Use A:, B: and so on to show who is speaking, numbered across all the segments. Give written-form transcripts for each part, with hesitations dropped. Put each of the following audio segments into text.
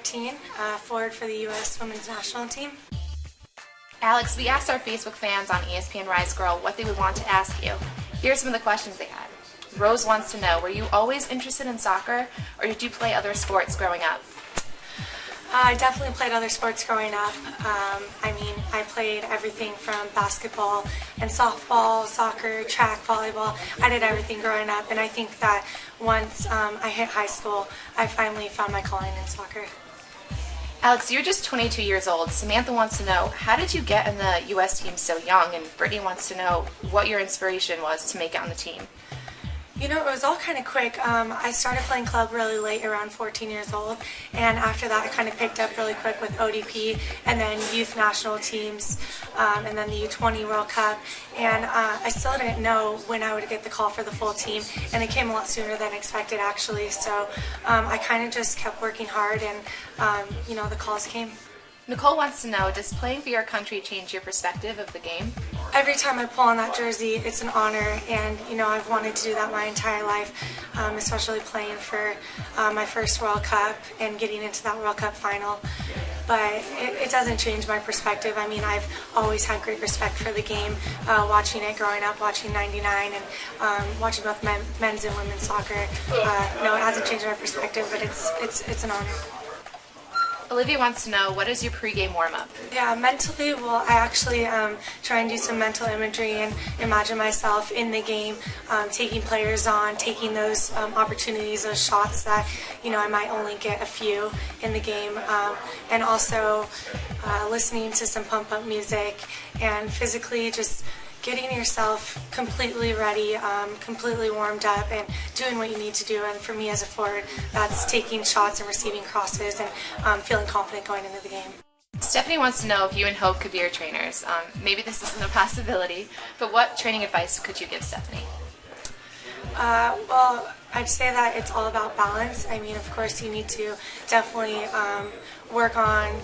A: 14, forward for the U.S. Women's National Team.
B: Alex, we asked our Facebook fans on ESPN Rise Girl what they would want to ask you. Here's some of the questions they had. Rose wants to know, were you always interested in soccer, or did you play other sports growing up?
A: I definitely played other sports growing up. I played everything from basketball and softball, soccer, track, volleyball. I did everything growing up, and I think that once I hit high school, I finally found my calling in soccer.
B: Alex, you're just 22 years old. Samantha wants to know, how did you get in the U.S. team so young? And Brittany wants to know what your inspiration was to make it on the team.
A: You know, it was all kind of quick. I started playing club really late, around 14 years old, and after that I kind of picked up really quick with ODP and then youth national teams and then the U20 World Cup, and I still didn't know when I would get the call for the full team, and it came a lot sooner than expected actually, so I kind of just kept working hard, and the calls came.
B: Nicole wants to know, does playing for your country change your perspective of the game?
A: Every time I pull on that jersey, it's an honor, and I've wanted to do that my entire life, especially playing for my first World Cup and getting into that World Cup final. But it doesn't change my perspective. I mean, I've always had great respect for the game, watching it growing up, watching '99, and watching both men's and women's soccer. No, it hasn't changed my perspective, but it's an honor.
B: Olivia wants to know, what is your pregame warm-up?
A: Yeah, mentally, well, I actually try and do some mental imagery and imagine myself in the game, taking players on, taking those opportunities, those shots that, I might only get a few in the game, and also listening to some pump-up music and physically just getting yourself completely ready, completely warmed up, and doing what you need to do. And for me as a forward, that's taking shots and receiving crosses and feeling confident going into the game.
B: Stephanie wants to know if you and Hope could be your trainers. Maybe this isn't a possibility, but what training advice could you give Stephanie?
A: Well, I'd say that it's all about balance. I mean, of course, you need to definitely work on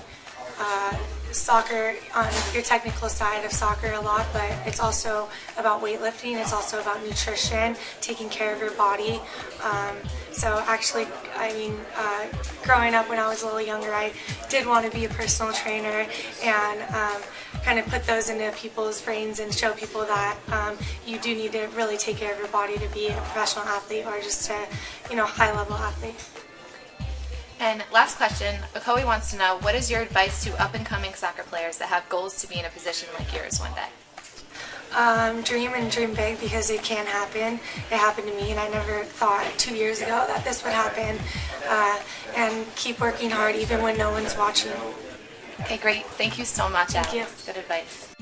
A: soccer, on your technical side of soccer a lot, but it's also about weightlifting, it's also about nutrition, taking care of your body. So actually, growing up when I was a little younger, I did want to be a personal trainer and kind of put those into people's brains and show people that you do need to really take care of your body to be a professional athlete or just a high-level athlete.
B: And last question, Okoe wants to know, what is your advice to up-and-coming soccer players that have goals to be in a position like yours one day?
A: Dream and dream big, because it can happen. It happened to me, and I never thought 2 years ago that this would happen. And keep working hard even when no one's watching.
B: Okay, great. Thank you so much, Alex.
A: Thank you.
B: Good advice.